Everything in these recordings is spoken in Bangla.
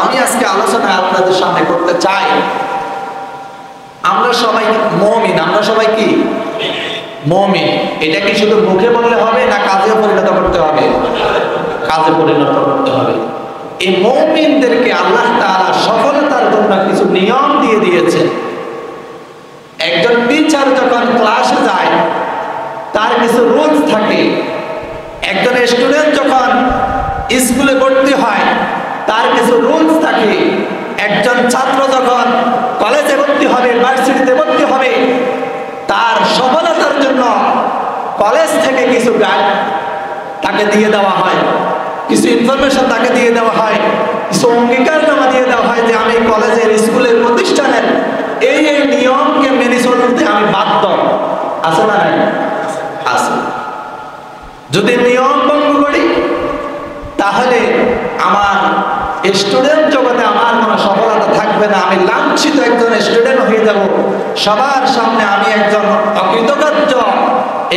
আমি আজকে আলোচনা আপনাদের সামনে করতে চাই, আমরা সবাই মুমিন। আমরা সবাই কি মুমিন? এটা কি শুধু মুখে বললে হবে না কাজে পরিণত করতে হবে? কাজে পরিণত করতে হবে। এই মুমিনদেরকে আল্লাহ তাআলা সফলতার জন্য কিছু নিয়ম দিয়ে দিয়েছে। একজন টিচার যখন ক্লাসে যায় তার কিছু রুলস থাকে। একজন স্টুডেন্ট যখন স্কুলে ভর্তি হয় তার কিছু রুলস থাকে। একজন ছাত্র যখন কলেজে ভর্তি হবে, ইউনিভার্সিটিতে ভর্তি হবে, তার সফলতার জন্য কলেজ থেকে কিছু গাইড তাকে দিয়ে দেওয়া হয়, কিছু ইনফরমেশন তাকে দিয়ে দেওয়া হয়, কিছু অঙ্গীকারনামা দিয়ে দেওয়া হয় যে আমি কলেজের, স্কুলের, প্রতিষ্ঠানের এই এই নিয়মকে মেনে চলতে আমি বাধ্য। আছে না নাই? আছে। যদি নিয়ম ভঙ্গ করি তাহলে আমার স্টুডেন্ট জগতে আমার কোনো সফলতা থাকবে না। আমি লাঞ্ছিত একজন স্টুডেন্ট হয়ে যাব। সবার সামনে আমি একজন অকৃতকার্য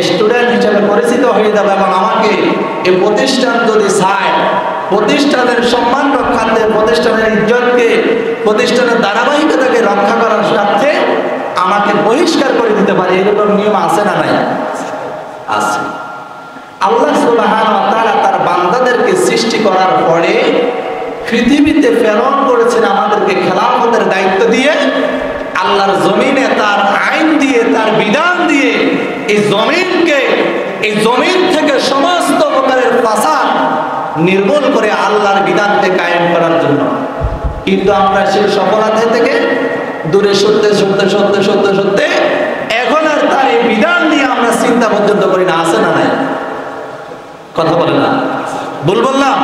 স্টুডেন্ট হিসেবে পরিচিত হয়ে যাব। এবং আমাকে এই প্রতিষ্ঠান যদি চায়, প্রতিষ্ঠানের সম্মান রক্ষার্থে, প্রতিষ্ঠানের ইজ্জতকে, প্রতিষ্ঠানের ধারাবাহিকতাকে রক্ষা করার স্বার্থে আমাকে বহিষ্কার করে দিতে পারে। এরকম নিয়ম আছে না নাই? আছে। আল্লাহ সুবহানাহু ওয়া তাআলা তার বান্দাদেরকে সৃষ্টি করার পরে পৃথিবীতে প্রেরণ করেছেন আমাদেরকে খেলাফতের দায়িত্ব দিয়ে, আল্লাহর জমিনে তার আইন দিয়ে, তার বিধান দিয়ে এই জমিনকে, এই জমিন থেকে সমস্ত প্রকারের ফাসাদ নির্মূল করে আল্লাহর বিধানকে কায়েম করার জন্য। কিন্তু আমরা সেই সফলতা থেকে দূরে সরতে সরতে সরতে সরতে সরতে এখন আর তার এই বিধান নিয়ে আমরা চিন্তা পর্যন্ত করি না। আছে না নাই? কথা বলে না? ভুল বললাম?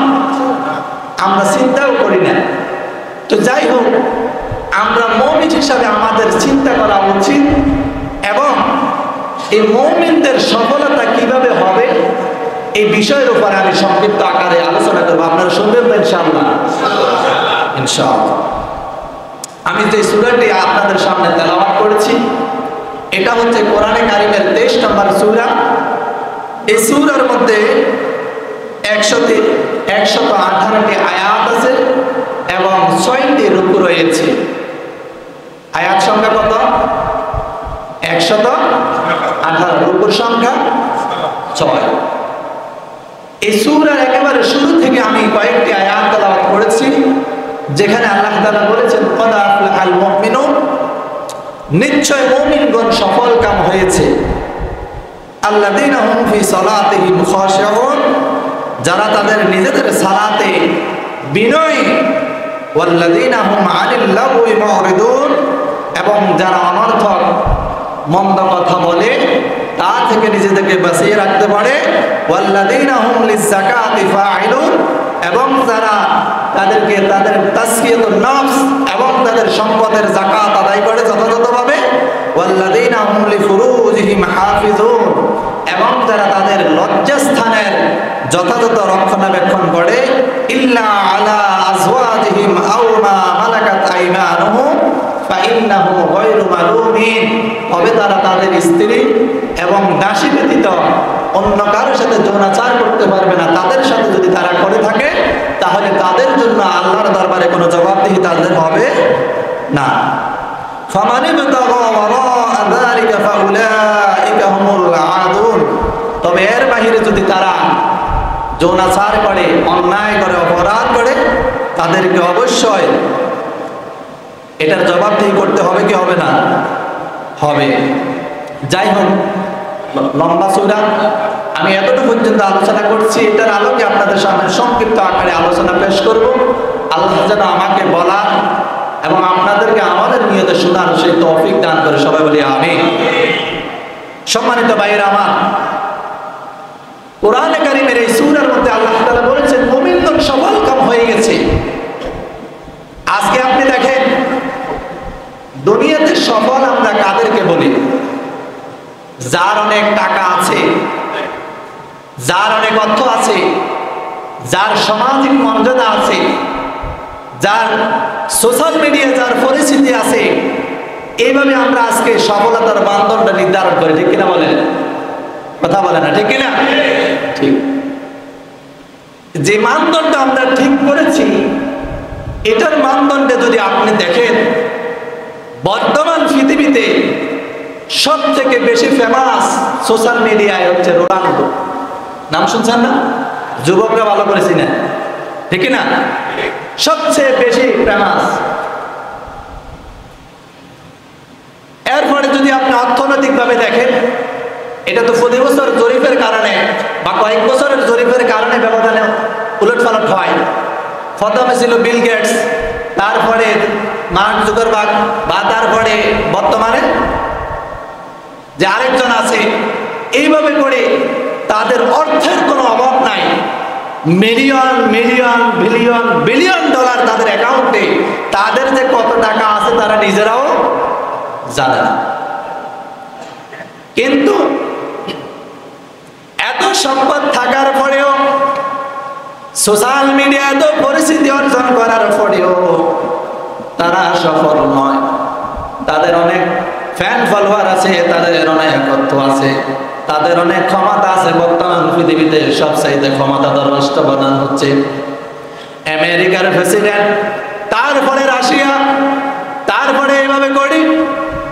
আমরা চিন্তাও করি না। তো যাই হোক, আমরা মুমিন হিসাবে আমাদের চিন্তা করা উচিত এবং এই মুমিনদের সফলতা কিভাবে হবে এই বিষয়ের উপরে আমি সংক্ষিপ্ত আকারে আলোচনা করবো। আপনারা শুনবেন তো ইনশাআল্লাহ? ইনশাআল্লাহ। আমি যে সূরাটি আপনাদের সামনে তেলাওয়াত করেছি এটা হচ্ছে কোরআনে কারিমের 23 নম্বর সূরা। এই সূরার মধ্যে 118টি আয়াত আছে এবং 6টি রুকু রয়েছে। আয়াত সংখ্যা কত? 118। রুকুর সংখ্যা 6। এই সূরার একেবারে শুরু থেকে আমি কয়েকটি আয়াত তেলাওয়াত করেছি যেখানে আল্লাহ তাআলা বলেছেন ক্বাদ আফলাহাল মুমিনুন, নিশ্চয় মুমিনগণ সফলকাম হয়েছে। আল্লাযীনা হুম ফি সালাতিহিম খাশিউন, যারা তাদের নিজেদের সালাতে বিনয়ী। ওয়াল্লাযীনা হুম আনিল লাগwi মুরিদুন, এবং যারা অনর্থক মন্দ কথা বলে তা থেকে নিজেদেরকে বাঁচিয়ে রাখতে পারে। ওয়াল্লাযীনা হুম লিয-যাকাতি ফাঈলুন, এবং যারা তাদেরকে তাদের তাসকিয়াতুন নফস এবং তাদের সম্পদের যাকাত আদায় করে যথাযথভাবে। ওয়াল্লাযীনা হুম লিফুরুজিহিম হাফিজুন, এবং যারা তাদের লজ্জাস্থানের যথাযথ রক্ষণাবেক্ষণ করে। ইল্লা আলা আজওয়াজিহিম আও মা মালাকাত আইমানুহুম ফাইন্নাহুম গায়রু মালুমিন, তবে তারা তাদের স্ত্রী এবং দাসী ব্যতীত অন্য কারোর সাথে যৌনাচার করতে পারবে না। তাদের সাথে যদি তারা করে থাকে তাহলে তাদের জন্য আল্লাহর দরবারে কোনো জবাবদিহি তাদের হবে না। ফামান ইবতাগা ওয়ারাআ যালিকা ফাউলাইকা হুমুল আদুন, তবে এর বাহিরে যদি তারা যৌনাচার করে, অন্যায় করে, অপরাধ করে, তাদেরকে অবশ্যই এটার জবাবদিহি করতে হবে কি হবে না? হবে। যাই হোক, লম্বা সূরা, আমি এতটুকু পর্যন্ত আলোচনা করছি। এটার আলোকে আপনাদের সামনে সংক্ষিপ্ত আকারে আলোচনা পেশ করব। আল্লাহ যেন আমাকে বলার এবং আপনাদেরকে আমাদের নিয়তে শোনার সেই তৌফিক দান করে। সবাই বলি আমিন। সম্মানিত ভাইয়েরা আমার, কোরআনে কারীমের এই সূরার মধ্যে আল্লাহ তাআলা বলেছেন মুমিনগণ সফলকাম হয়ে গেছে। আজকে আপনি দেখেন দুনিয়াতে সফল আমরা কাদেরকে বলি? যার অনেক টাকা আছে, যার অনেক অর্থ আছে, যার সামাজিক মর্যাদা আছে, যার সোশ্যাল মিডিয়া, যার পরিস্থিতি আছে, এইভাবে আমরা আজকে সফলতার মানদণ্ড নির্ধারণ করি। ঠিক কিনা বলেন? কথা বলে না, ঠিক কিনা? ঠিক। যে মানদণ্ড আমরা ঠিক করেছি এটার মানদণ্ডে যদি আপনি দেখেন, বর্তমান পৃথিবীতে সব থেকে বেশি ফেমাস সোশ্যাল মিডিয়ায় হচ্ছে রোনাল্ডো। নাম শুনছেন না? যুবকরা ভালো করে চিনেন, ঠিক না? সবচেয়ে বেশি ফেমাস। এরপরে যদি আপনি অর্থনৈতিকভাবে দেখেন, এটা তো প্রতি বছর জরিপের কারণে বা কয়েক বছরের জরিপের কারণে ব্যবধানে উলটপালট হয়। প্রথমে ছিল বিল গেটস, তারপরে মার্ক জুকারবার্গ, বা তারপরে বর্তমানে যে আরেকজন আছে। এইভাবে করে তাদের অর্থের কোনো অভাব নাই। Million million billion billion dollar তাদের অ্যাকাউন্টে। তাদের যে কত টাকা আছে তারা নিজেরাও জানে না। কিন্তু এত সম্পদ থাকার পরেও, সোশ্যাল মিডিয়া এত পরিচিতি অর্জন করার পরেও তারা সফল নয়। তাদের অনেক ফ্যান ফলোয়ার আছে, তাদের অনেক অর্থ আছে, তাদের অনেক ক্ষমতা আছে। বর্তমান পৃথিবীতে সবচাইতে ক্ষমতাধর রাষ্ট্রপ্রধান হচ্ছে আমেরিকার প্রেসিডেন্ট, তারপরে রাশিয়া, তারপরে এইভাবে করি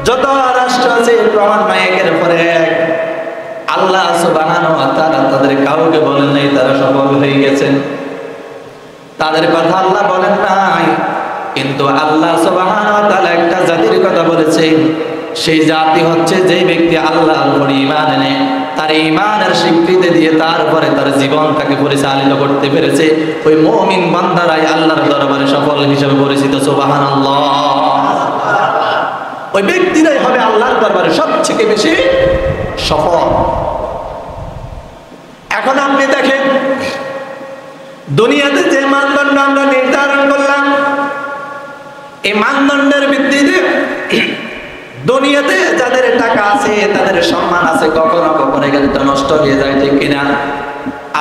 যত রাষ্ট্র আছে ক্রমান্বয়ে একের পরে এক। আল্লাহ সুবহানাহু ওয়া তাআলা তাদের কাউকে বলেন নাই তারা সফল হয়ে গেছেন, তাদের কথা আল্লাহ বলেন নাই। কিন্তু আল্লাহ সুবহানাহু ওয়া তাআলা একটা জাতির কথা বলেছেন। সেই জাতি হচ্ছে যে ব্যক্তি আল্লাহর উপর ঈমান এনে তার ঈমানের স্বীকৃতি দিয়ে তারপরে তার জীবনটাকে পরিচালিত করতে পেরেছে। ওই মুমিন বান্দারাই আল্লাহর দরবারে সফল হিসেবে পরিচিত। সুবহানাল্লাহ। ওই ব্যক্তিরাই হবে আল্লাহর দরবারে সবচেয়ে বেশি সফল। এখন আপনি দেখেন, দুনিয়াতে যে মানদণ্ড আমরা নির্ধারণ করলাম, এই মানদণ্ডের ভিত্তিতে দুনিয়াতে যাদের টাকা আছে, তাদের সম্মান আছে, কখনো কখনো এটা নষ্ট হয়ে যায়, ঠিক কিনা?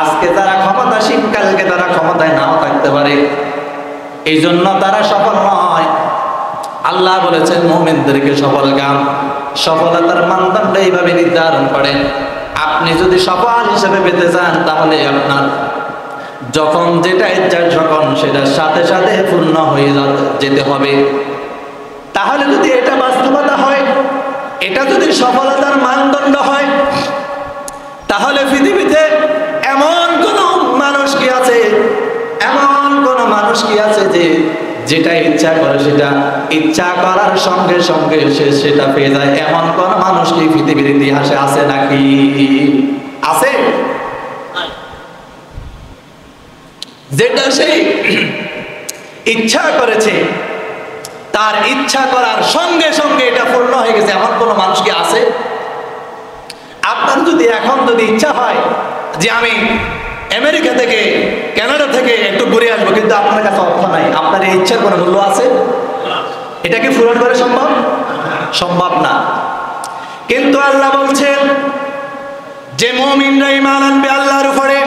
আজকে তারা ক্ষমতাসীন, কালকে তারা ক্ষমতায় নাও থাকতে পারে, এই জন্য তারা সফল নয়। আল্লাহ বলেছেন মুমিনদেরকে সফলকাম, সফলতার মানদণ্ড এইভাবে নির্ধারণ করেন। আপনি যদি সফল হিসেবে পেতে চান, তাহলে আপনার যখন যেটা ইচ্ছা যখন সেটার সাথে সাথে পূর্ণ হয়ে যেতে হবে। তাহলে যদি এটা বাস্তবতা হয়, এটা যদি সফলতার মানদণ্ড হয়, তাহলে পৃথিবীতে এমন কোন মানুষ কি আছে, এমন কোন মানুষ কি আছে যে যেটা ইচ্ছা করে সেটা ইচ্ছা করার সঙ্গে সঙ্গে সে সেটা পেয়ে যায়? এমন কোন মানুষ কি পৃথিবীর ইতিহাসে আছে নাকি? আছে? যেটা সে ইচ্ছা করেছে তার ইচ্ছা করার সঙ্গে সঙ্গে এটা পূর্ণ হয়ে গেছে, এমন কোন মানুষ কি আছে? আপনার যদি এখন যদি ইচ্ছা হয় যে আমি আমেরিকা থেকে কানাডা থেকে একটু ঘুরে আসবো, কিন্তু আপনার কাছে অর্থ নাই, আপনার এই ইচ্ছার কোনো মূল্য আছে? এটা কি পূরণ করা সম্ভব? সম্ভব না। কিন্তু আল্লাহ বলছেন যে মুমিনরা ঈমান আনবে আল্লাহর উপরে,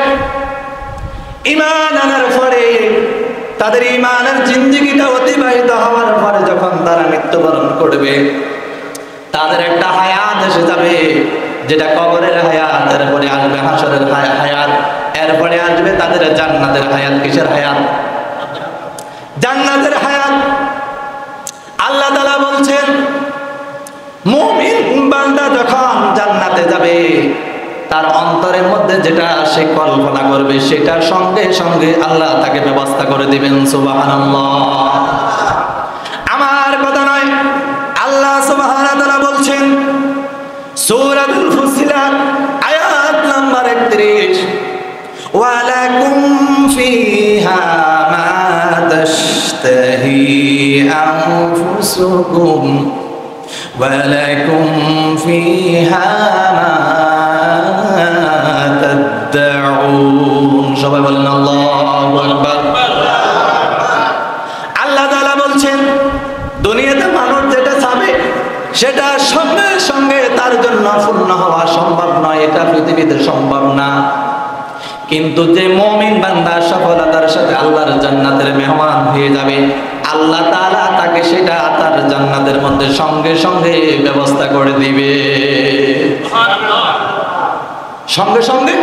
ঈমান আনার পরে তাদের ঈমানের জিন্দেগিটা অতিবাহিত হওয়ার পরে যখন তারা মৃত্যুবরণ করবে, তাদের একটা হায়াত এসে যাবে, যেটা কবরের হায়াত, এরপরে আসবে হাসরের হায়াত, এরপরে আসবে তাদের জান্নাতের হায়াত। কিসের হায়াত? জান্নাতের হায়াত। আল্লাহ তাআলা বলছেন মুমিন বান্দা যখন জান্নাতে যাবে, তার অন্তরের মধ্যে যেটা সে কল্পনা করবে সেটার সঙ্গে সঙ্গে আল্লাহ তাকে ব্যবস্থা করে দিবেন। সুবহানাল্লাহ। আমার কথা নয়, আল্লাহ সুবহানাহু ওয়া তাআলা বলছেন সূরাতুল ফুসিলাত আয়াত নাম্বার 31, ওয়ালাকুম ফিহা মা তাশতাহি আনফুসুকুম ওয়ালাকুম ফিহা মা তাদউন। সবাই বলেন আল্লাহু আকবার। আল্লাহ তাআলা বলছেন দুনিয়াতে মানুষ যেটা চাবে সেটা সঙ্গে সঙ্গে তার জন্য পূর্ণ হওয়া সম্ভব নয়, এটা পৃথিবীতে সম্ভব না। কিন্তু যে মুমিন বান্দা সফলতার সাথে আল্লাহর জান্নাতের মেহমান হয়ে যাবে, আল্লাহ তাআলা তাকে সেটা তার জান্নাতের মধ্যে সঙ্গে সঙ্গে ব্যবস্থা করে দিবে। সুবহানাল্লাহ। সঙ্গে সঙ্গে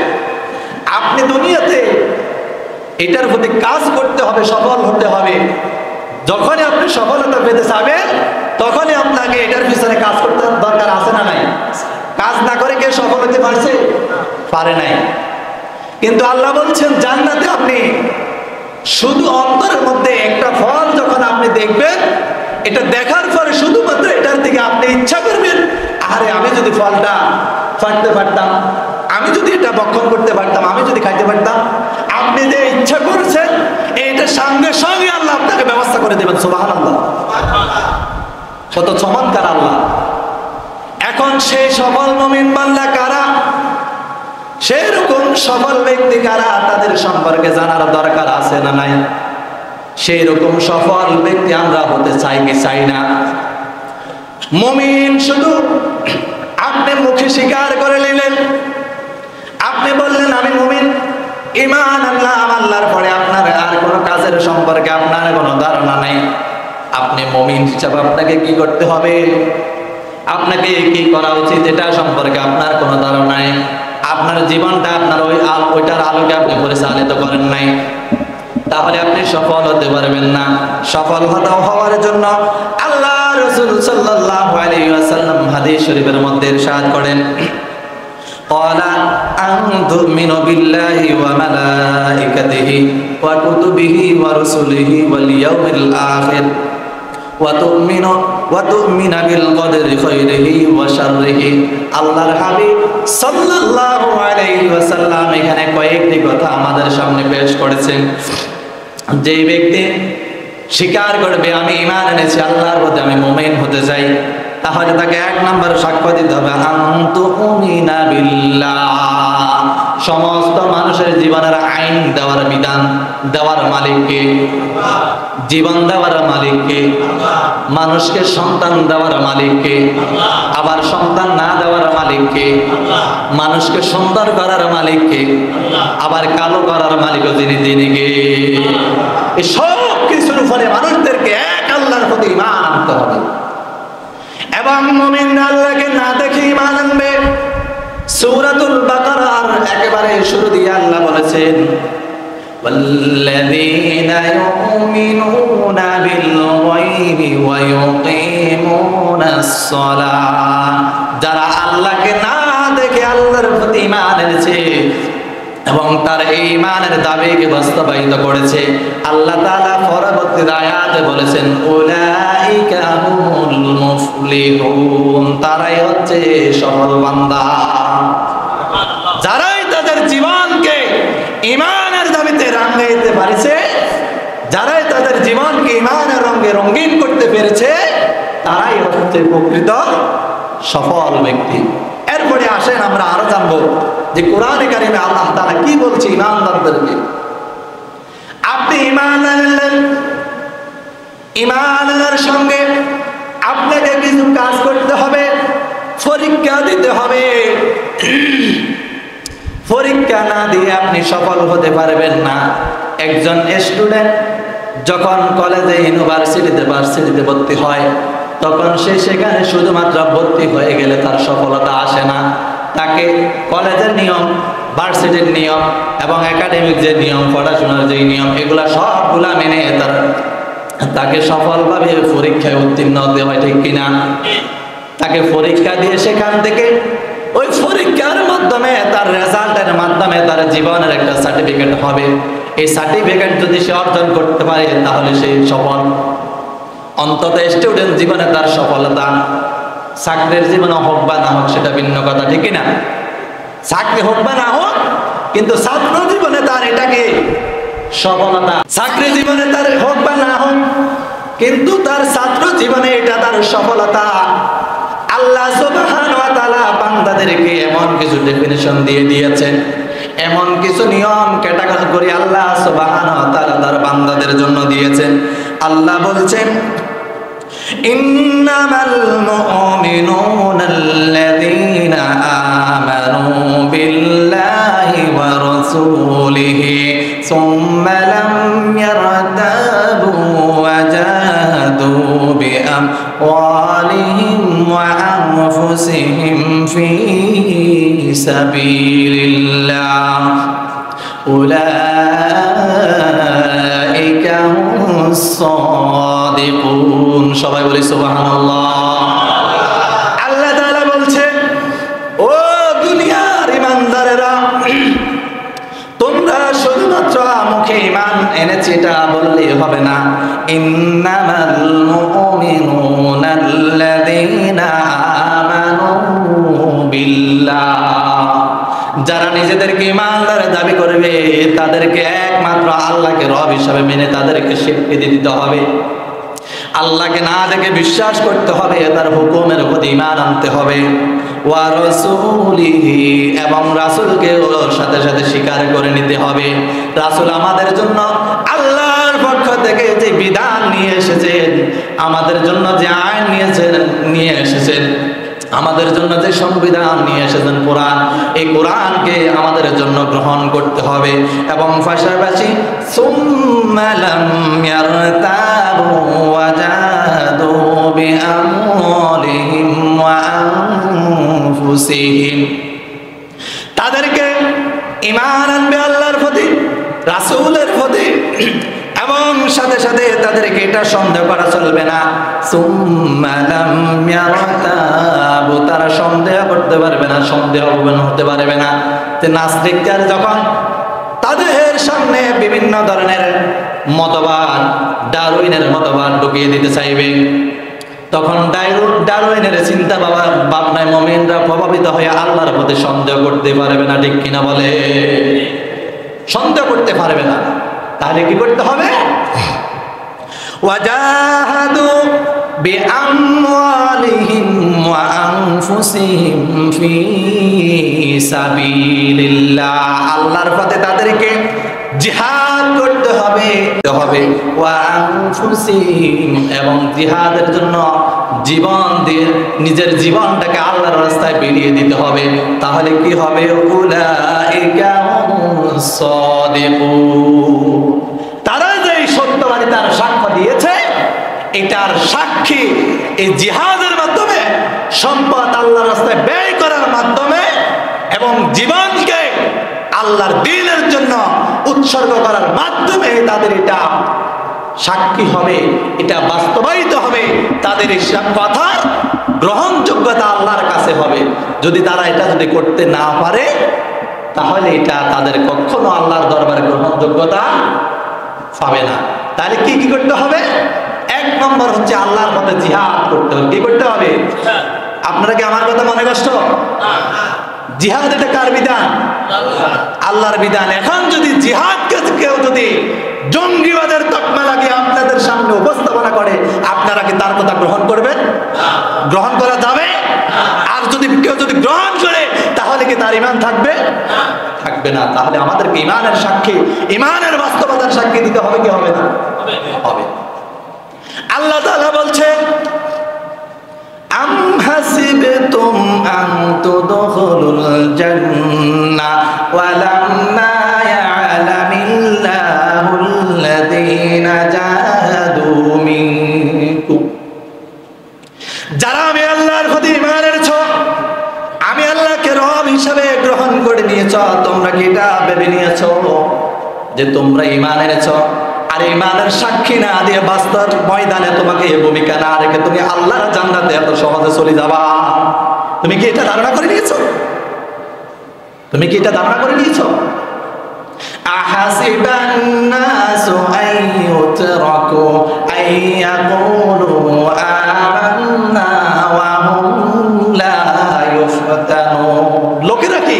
আপনি দুনিয়াতে এটার প্রতি কাজ করতে হবে, সফল হতে হবে। যখনই আপনি সফলতা পেতে চাবেন তখনই আপনাকে এটার পিছনে কাজ করতে দরকার আছে না নাই? কাজ না করে কে সফল হতে পারছে? পারে নাই। কিন্তু আল্লাহ বলছেন জান্নাতে আপনি শুধু অন্তরের মধ্যে একটা ফল যখন আপনি দেখবেন, এটা দেখার পরে শুধুমাত্র এটার দিকে আপনি ইচ্ছা করবেন, আরে আমি যদি ফলটা ফাটতে পারতাম, আমি যদি এটা ভক্ষণ করতে পারতাম, আমি যদি খাইতে পারতাম। আপনি যে ইচ্ছা করছেন এটা সঙ্গে সঙ্গে আল্লাহ আপনাকে ব্যবস্থা করে দেবেন। সুবহানাল্লাহ, কত চমৎকার আল্লাহ। এখন সেই সফল মুমিন বান্দা কারা, সেই রকম সফল ব্যক্তি কারা, তাদের সম্পর্কে জানার দরকার আছে না নাই? সেই রকম সফল ব্যক্তি আমরা হতে চাই কি চাই না? মুমিন শুধু আপনি মুখে স্বীকার করে নিলেন, আপনি বললেন আমি মুমিন, ঈমান আনলাম, আল্লাহর পরে আপনার আর কোনো কাজের সম্পর্কে আপনার কোনো ধারণা নাই। আপনি মুমিন হিসাবে আপনাকে কি করতে হবে, আপনাকে কি করা উচিত এটা সম্পর্কে আপনার কোনো ধারণা নাই। আপনার জীবনটা আপনার ওইটার আলোকে আপনি পরিচালিত করেন নাই, তাহলে আপনি সফল হতে পারবেন না। সফল হওয়ার জন্য আল্লাহ রাসূল সাল্লাল্লাহু আলাইহি ওয়াসাল্লাম হাদিস শরীফের মধ্যে ইরশাদ করেন, ক্বালা আন তুমিনু বিল্লাহি ওয়া মালাইকাতিহি ওয়া কুতুবিহি ওয়া রুসুলিহি ওয়াল ইয়াউমিল আখির ওয়া তুমিনা বিল কদরি খাইরিহি ওয়া শাররিহি। আল্লাহর হাবিব সাল্লাল্লাহু আলাইহি ওয়াসাল্লাম এখানে কয়েকটি কথা আমাদের সামনে পেশ করেছেন। যে ব্যক্তি স্বীকার করবে আমি ঈমান এনেছি, আল্লাহর প্রতি আমি মুমিন হতে চাই, তাহলে তাকে এক নম্বর সাক্ষ্য দিতে হবে আনতুমিনা বিল্লাহ। সমস্ত মানুষের জীবনের আইন দেওয়ার, বিধান দেওয়ার মালিককে, জীবন দেওয়ার মালিককে, মানুষকে সন্তান দেওয়ার মালিককে, আবার সন্তান না দেওয়ার মালিককে, মানুষকে সুন্দর করার মালিককে, আবার কালো করার মালিকও যিনি কে। এই সব কিছুর উপরে মানুষদেরকে এক আল্লাহর প্রতি ঈমান আনতে হবে এবং মুমিন আল্লাহকে না দেখে ঈমান আনবে। সূরাতুল বাকারার একেবারে শুরু দিয়ে আল্লাহ বলেছেন, ওয়াল্লাযীনা ইউমিনুনা বিল গায়বি ওয়া ইউকিমুনাস সালাহ। যারা আল্লাহকে না দেখে আল্লাহর প্রতি ঈমান এনেছে এবং তার এই ঈমানের দাবিকে বাস্তবায়িত করেছে, আল্লাহ তাআলা পরবর্তী আয়াতে বলেছেন উলাইকা হুমুল মুফলিহুন। তারাই হচ্ছে সফল বান্দা, যারাই তাদের জীবনকে ঈমানের দাবিতে রাঙাইতে পারেছে, যারাই তাদের জীবনকে ঈমানের রঙে রঙিন করতে পেরেছে, তারাই হচ্ছে প্রকৃত সফল ব্যক্তি। এরপরে আসেন আমরা আরো জানবো যে কোরআনে কারিমে আল্লাহ তাআলা কি বলছে ঈমানদারদেরকে। আপনি ঈমান আনলেন, ঈমান আনার সঙ্গে আপনাকে কিছু কাজ করতে হবে, পরীক্ষা দিতে হবে। পরীক্ষা না দিয়ে আপনি সফল হতে পারবেন না। একজন স্টুডেন্ট যখন কলেজে, ইউনিভার্সিটিতে, ভার্সিটিতে ভর্তি হয়, তখন সে সেখানে শুধুমাত্র ভর্তি হয়ে গেলে তার সফলতা আসে না। তাকে কলেজের নিয়ম, ভার্সিটির নিয়ম এবং একাডেমিক যে নিয়ম, পড়াশোনার যে নিয়ম, এগুলা সবগুলা মেনে তাকে সফলভাবে পরীক্ষায় উত্তীর্ণ হতে হয়, ঠিক কিনা? তাকে পরীক্ষা দিয়ে সেখান থেকে ওই পরীক্ষার মাধ্যমে, তার রেজাল্টের মাধ্যমে তার জীবনের একটা সার্টিফিকেট হবে। এই সার্টিফিকেট যদি সে অর্জন করতে পারে তাহলে সে সফল। অন্তত স্টুডেন্ট জীবনে তার সফলতা। চাকরির জীবনে হোক বা না হোক সেটা ভিন্ন কথা, ঠিক না? চাকরি হোক বা না হোক, কিন্তু ছাত্র জীবনে তার এটাকে সফলতা। চাকরি জীবনে তার হোক বা না হোক, কিন্তু তার ছাত্র জীবনে এটা তার সফলতা। আল্লাহ সুবহানাহু ওয়া তাআলা বান্দাদেরকে এমন কিছু ডেফিনিশন দিয়ে দিয়েছেন, এমন কিছু নিয়ম ক্যাটাগরি আল্লাহ সুবহানাহু ওয়া তাআলা তার বান্দাদের জন্য দিয়েছেন। আল্লাহ বলছেন, ইন্নামাল মুমিনুনা আল্লাযীনা আমানু বিল্লাহি ওয়া রাসূলিহি সুম্মা লাম ইয়ারতাবু ওয়া জাহাদু বিআমওয়ালিহিম ওয়া আনফুসিহিম ফী সাবিলিল্লাহ উলাইকা হুমুল الصادقون সবাই বলি সুবহানাল্লাহ। আল্লাহ তাআলা বলছেন, ও দুনিয়ার ঈমানদারেরা, তোমরা শুধুমাত্র মুখে ঈমান এনেছি এটা বললে হবে না। ইন্নামাল মুমিনুনা আল্লাযীনা আমানু বিল্লাহ, যারা নিজেদেরকে ঈমানদার দাবি করবে তাদেরকে একমাত্র আল্লাহকে রব হিসাবে মেনে তাদেরকে স্বীকৃতি দিতে হবে। আল্লাহকে না দেখে বিশ্বাস করতে হবে, তার হুকুমের প্রতি ঈমান আনতে হবে। ওয়া রাসূলিহি, এবং রাসূলকে ওর সাথে সাথে স্বীকার করে নিতে হবে। রাসূল আমাদের জন্য আল্লাহর পক্ষ থেকে যে বিধান নিয়ে এসেছেন, আমাদের জন্য যে আইন নিয়ে এসেছেন, আমাদের জন্য যে সংবিধান নিয়ে এসেছেন কোরআন, এই কোরআনকে আমাদের জন্য গ্রহণ করতে হবে। এবং পাশাপাশি সুম্মা লাম ইয়ারতাবু ওয়া জাদু বিআমওয়ালিহিম ওয়া আনফুসিহিম, তাদেরকে ঈমান আনবে আল্লাহর প্রতি, রাসূলের প্রতি, এবং সাথে সাথে তাদেরকে এটা সন্দেহ করা চলবে না। সুম্মা লাম ইয়ারতাবু, তারা সন্দেহ করতে পারবে না, সন্দেহ হতে পারবে না। যে নাস্তিকরা যখন তাদের সামনে বিভিন্ন ধরনের মতবাদ, ডারউইনের মতবাদ ঢুকিয়ে দিতে চাইবে, তখন ডারউইনের চিন্তা ভাবনায় মুমিনরা প্রভাবিত হয়ে আল্লাহর প্রতি সন্দেহ করতে পারবে না। ঠিক কিনা বলে? সন্দেহ করতে পারবে না। তাহলে কি করতে হবে? ওয়াজাহাদু বিআমওয়ালিহিম ওয়া আনফুসিহিম ফি সাবিলিল্লাহ, আল্লাহর পথে তাদেরকে জিহাদ করতে হবে। ওয়া আনফুসিহিম, এবং জিহাদের জন্য জীবন দিয়ে নিজের জীবনটাকে আল্লাহর রাস্তায় বিলিয়ে দিতে হবে। তাহলে কি হবে? উলাইকা হুমুস সাদিকুন, তারা যে সত্যবাদিতার সাক্ষ্য দিয়েছে, এটার সাক্ষী এই জিহাদের মাধ্যমে, সম্পদ আল্লাহর রাস্তায় ব্যয় করার মাধ্যমে এবং জীবনকে আল্লাহর দ্বীনের জন্য উৎসর্গ করার মাধ্যমে তাদের এটা সাক্ষী হবে, এটা বাস্তবায়িত হবে। তাদের এই কথার গ্রহণযোগ্যতা আল্লাহর কাছে হবে। যদি তারা এটা যদি করতে না পারে, তাহলে এটা তাদের কখনো আল্লাহর দরবারে গ্রহণযোগ্যতা পাবে না। তাহলে কি কি করতে হবে? এক নম্বর হচ্ছে আল্লাহর পথে জিহাদ করতে হবে। কি করতে হবে? আপনারা কি আমার কথা মনে কষ্ট? জিহাদ এটা কার বিধান? আল্লাহর বিধান। এখন যদি জিহাদকে কেউ যদি জঙ্গিবাদের তকমা লাগিয়ে আপনাদের সামনে উপস্থাপনা করে, আপনারা কি তার কথা গ্রহণ করবেন? গ্রহণ করা যাবে? আর যদি কেউ যদি গ্রহণ করে, তাহলে কি তার ঈমান থাকবে? থাকবে না। তাহলে আমাদেরকে ঈমানের সাক্ষী, ঈমানের বাস্তবতার সাক্ষী দিতে হবে কি হবে না? হবে। আল্লাহ তাআলা বলছেন, আম হাসিবতুম আন তুদখুলুল জান্নাহ ওয়া লাম্মা ইয়ালামিল্লাহুল্লাযীনা জাহাদু মিনকুম, যারা আমি আল্লাহর প্রতি ঈমান এনেছো, আমি আল্লাহকে রব হিসাবে গ্রহণ করে নিয়েছো, তোমরা কি এটা ভেবে নিয়েছো যে তোমরা ঈমান এনেছো, আর ঈমানের সাক্ষী না দিয়ে বাস্তব ময়দানে তোমাকে ভূমিকা না রেখে তুমি আল্লাহর জান্নাতে এত সহজে চলে যাবা? তুমি কি এটা ধারণা করে নিয়েছো? তুমি কি এটা ধারণা করে নিয়েছো? আহাসিবান নাসু আইয়ুতরাকু আইয়াকুলু আমান্না ওয়া হুম লা ইফতানুন, লোকেরা কি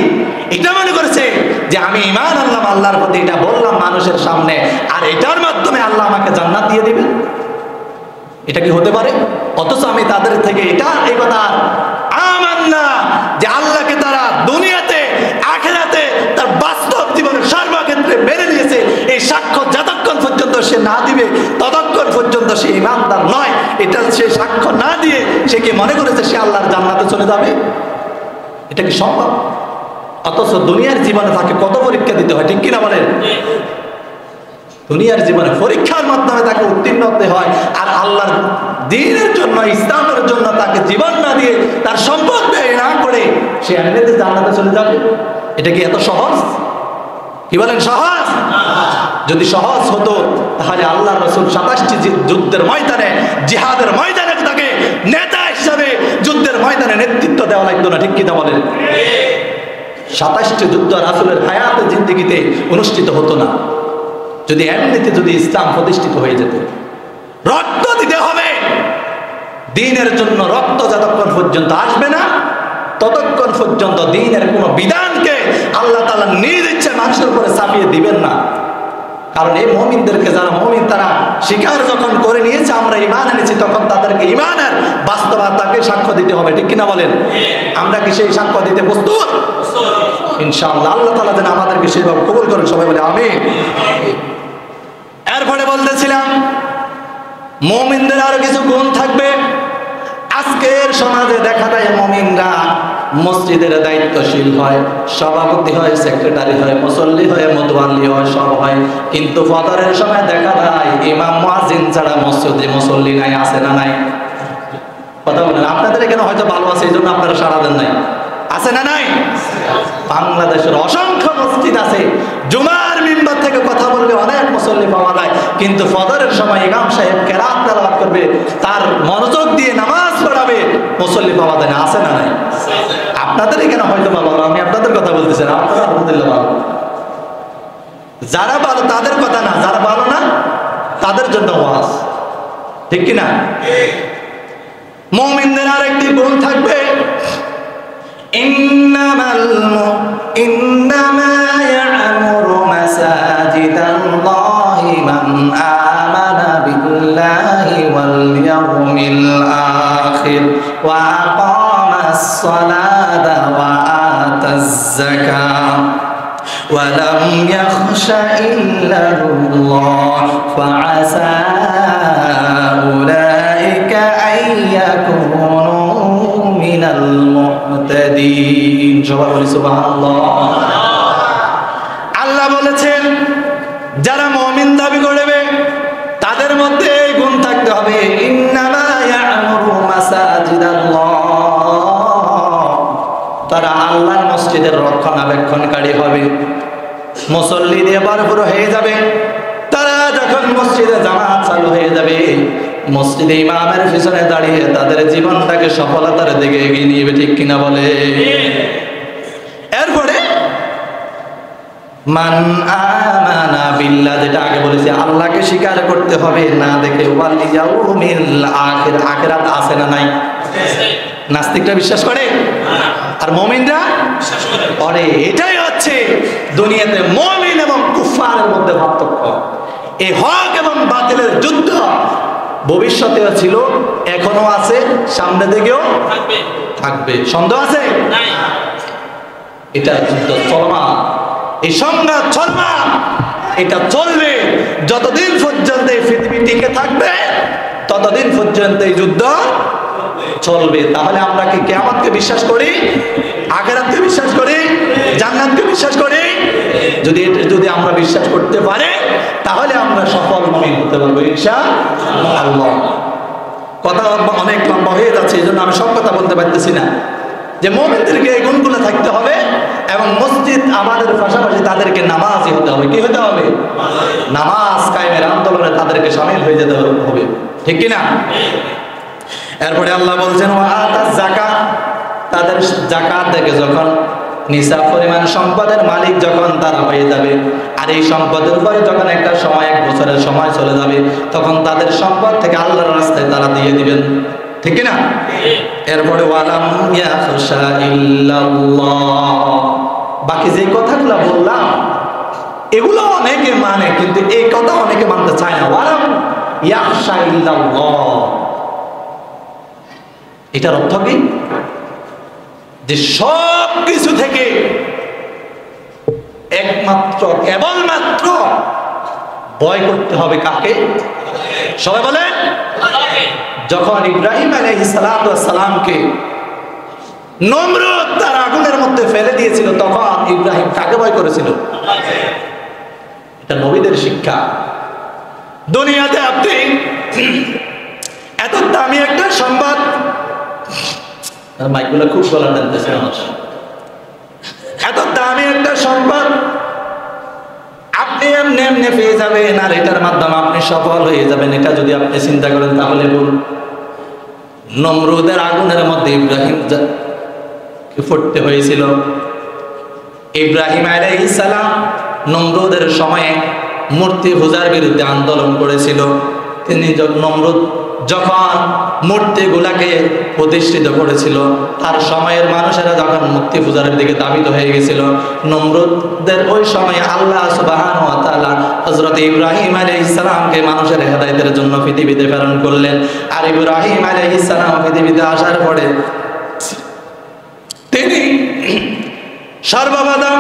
এটা মনে করেছে যে আমি ঈমান আনলাম আল্লাহর প্রতি, এটা বললাম মানুষের সামনে, আর এটার মাধ্যমে আল্লাহ আমাকে জান্নাত দিয়ে দিবেন? এটা কি হতে পারে? অথচ আমি তাদের থেকে এই কথা আমান্না, যে আল্লাহকে তারা দুনিয়াতে আখিরাতে তার বাস্তব জীবনের সর্বক্ষেত্রে মেনে নিয়েছে, এই সাক্ষ্য যতক্ষণ পর্যন্ত সে না দিবে ততক্ষণ পর্যন্ত সে ঈমানদার নয়। এটা সে সাক্ষ্য না দিয়ে সে কি মনে করেছে সে আল্লাহর জান্নাতে চলে যাবে? এটা কি সম্ভব? অথচ দুনিয়ার জীবনে তাকে কত পরীক্ষা দিতে হয়, ঠিক কিনা বলেন? দুনিয়ার জীবনে পরীক্ষার মাধ্যমে তাকে উত্তীর্ণ হতে হয়, আর আল্লাহর দ্বীনের জন্য, ইসলামের জন্য তাকে জীবন না দিয়ে, তার সম্পদ ব্যয় না করে সে এমনিতে জান্নাতে চলে যাবে? এটা কি এত সহজ? কি বলেন সহজ? যদি সহজ হতো তাহলে আল্লাহ রাসূল 27টি যুদ্ধের ময়দানে, জিহাদের ময়দানে তাকে নেতা হিসাবে যুদ্ধের ময়দানে নেতৃত্ব দেওয়া লাগতো না। ঠিক কিনা বলেন? 27টি যুদ্ধ রাসূলের হায়াতে জিন্দেগিতে অনুষ্ঠিত হতো না যদি এমনিতে যদি ইসলাম প্রতিষ্ঠিত হয়ে যেত। রক্ত দিতে হবে দ্বীনের জন্য। রক্ত যতক্ষণ পর্যন্ত আসবে না ততক্ষণ পর্যন্ত দ্বীনের কোন বিধানকে আল্লাহ তাআলা নিজ ইচ্ছে মানুষের উপরে চাপিয়ে দিবেন না। কারণ এই মুমিনদেরকে, যারা মুমিন, তারা স্বীকার যখন করে নিয়েছে আমরা ঈমান এনেছি, তখন তাদেরকে ঈমানের বাস্তবতাকে সাক্ষ্য দিতে হবে। ঠিক কিনা বলেন? আমরা কি সেই সাক্ষ্য দিতে প্রস্তুত? ইনশাআল্লাহ। আল্লাহ তাআলা যেন আমাদেরকে সেইভাবে কবুল করেন। সবাই বলে আমিন। এরপরে বলতেছিলাম মুমিনদের আরো কিছু গুণ থাকবে। আজকের সমাজে দেখা যায় মুমিনরা মসজিদের দায়িত্বশীল হয়, সভাপতি হয়, সেক্রেটারি হয়, মুসল্লি হয়, মুতওয়াল্লি হয়, সব হয়, কিন্তু ফজরের সময় দেখা যায় ইমাম মুয়াজ্জিন ছাড়া মসজিদে মুসল্লি নাই। আছে না নাই? কথা বলেন। আপনাদের এখানে হয়তো ভালো আছে, এই জন্য আপনারা সারা দেন নাই। আছে না নাই? বাংলাদেশের অসংখ্য মসজিদ আছে, জুমার মিম্বার থেকে কথা বললে অনেক মুসল্লি পাওয়া যায়, কিন্তু ফজরের সময় ইমাম সাহেব কেরাত তেলাওয়াত করবে, তার মনোযোগ দিয়ে নামাজ পড়াবে, মুসল্লি পাওয়া যায় না। আছে না নাই? আপনাদের এখানে হয়তো ভালো, আমি আপনাদের কথা বলতেছি না, আপনারা আলহামদুলিল্লাহ ভালো। যারা ভালো তাদের কথা না, যারা ভালো না তাদের জন্য ওয়াজ। ঠিক কিনা? মুমিনদের আরেকটি গুণ থাকবে, ইন্নামা ইয়া'মুরু মাসাজিদাল্লাহি মান আমানা বিল্লাহি ওয়াল ইয়াউমিল আখির ওয়া আকামাস সালাতা ওয়া আতাজ যাকাত ওয়া লাম ইয়াখশা ইল্লাল্লাহ ফাআসা উলাইকা আইয়াকুনু মিনাল মুহতাদিন। সবাই বলি সুবহানাল্লাহ। আল্লাহ বলেছেন যারা মুমিন দাবি করবে তাদের মধ্যে এই গুণ থাকতে হবে, ইন্নামা ইয়া'মুরু মাসাজিদাল্লাহ, তারা আল্লাহর মসজিদের রক্ষণাবেক্ষণকারী হবে, মুসল্লি দিয়ে ভরপুর হয়ে যাবে। তারা যখন মসজিদে জামাত চালু হয়ে যাবে, মসজিদে ইমামের পিছনে দাঁড়িয়ে তাদের জীবনটাকে সফলতার দিকে এগিয়ে নিয়ে। ঠিক কিনা বলে? এরপরে মান আমানা বিল্লাহ, যেটা আগে বলেছি, আল্লাহকে স্বীকার করতে হবে না দেখে, ওয়াল ইয়াউমিল আখির, আখিরাত আছে না নাই? নাস্তিকরা বিশ্বাস করে আর মুমিনরা বিশ্বাস করে। এটাই হচ্ছে দুনিয়াতে মুমিন এবং কুফারের মধ্যে পার্থক্য। এই হক এবং বাতিলের যুদ্ধ ভবিষ্যতেও ছিল, এখনো আছে, সামনে দিকেও থাকবে। সন্দেহ আছে? এটা যুদ্ধ চলমান, এই সংঘাত চলমান, এটা চলবে যতদিন পর্যন্ত এই পৃথিবী টিকে থাকবে, ততদিন পর্যন্ত এই যুদ্ধ চলবে। তাহলে আমরা কি কিয়ামতকে বিশ্বাস করি? আখিরাতকে বিশ্বাস করি? জান্নাতকে বিশ্বাস করি? যদি আমরা বিশ্বাস করতে পারি তাহলে আমরা সফল মুমিন হতে পারবো ইনশাআল্লাহ। কথা অনেক লম্বা হয়ে যাচ্ছে, এই জন্য আমি সব কথা বলতে পারতেছি না। যে মুমিনদেরকে এই গুণগুলো থাকতে হবে এবং মসজিদ আমাদের পাশাপাশি তাদেরকে নামাজি হতে হবে। কি হতে হবে? নামাজ কায়েমের আন্দোলনে তাদেরকে শামিল হয়ে যেতে হবে। ঠিক কিনা? এরপরে আল্লাহ বলছেন ওয়া আতাজ যাকাত, তাদের যাকাত থেকে যখন নিসাব পরিমাণ সম্পদের মালিক যখন তারা হয়ে যাবে, আর এই সম্পদের উপরে যখন একটা সময়, 1 বছরের সময় চলে যাবে, তখন তাদের সম্পদ থেকে আল্লাহর রাস্তায় তারা দিয়ে দিবেন। ঠিক কিনা? এরপরে ওয়ালাম ইয়াখশা ইল্লাল্লাহ, বাকি যে কথাগুলো বললাম এগুলো অনেকে মানে, কিন্তু এই কথা অনেকে মানতে চায় না। ওয়ালাম ইয়াখশা ইল্লাল্লাহ, এটার অর্থ কি? যে সব কিছু থেকে একমাত্র কেবলমাত্র ভয় করতে হবে কাকে? সবাই বলেন। যখন ইব্রাহিম আলাইহিস সালামকে নমরুদ তার আগুনের মধ্যে ফেলে দিয়েছিল, তখন ইব্রাহিম কাকে ভয় করেছিল? এটা নবীদের শিক্ষা। দুনিয়াতে আপনি এত দামি একটা সংবাদ, মাইকগুলো খুব গলা টানতেছে, এত দামি একটা সংবাদ এমনি এমনি পেয়ে যাবেন আর এটার মাধ্যমে আপনি সফল হয়ে যাবেন, এটা যদি আপনি চিন্তা করেন তাহলে বলুন। নমরুদের আগুনের মধ্যে ইব্রাহিম ফুটতে হয়েছিল। ইব্রাহিম আলাইহিস সালাম নমরুদের সময়ে মূর্তি পূজার বিরুদ্ধে আন্দোলন করেছিল। তিনি নমরুদ যখন মূর্তিগুলাকে প্রতিষ্ঠিত করেছিল, তার সময়ের মানুষেরা যখন মূর্তি পূজার দিকে ধাবিত হয়ে গেছিল, নমরুদের ওই সময় আল্লাহ সুবহানাহু ওয়া তাআলা হযরত ইব্রাহিম আলাইহিস সালামকে মানুষের হেদায়েতের জন্য পৃথিবীতে প্রেরণ করলেন। আর ইব্রাহিম আলাইহিস সালাম পৃথিবীতে আসার পরে তিনি সর্বপ্রথম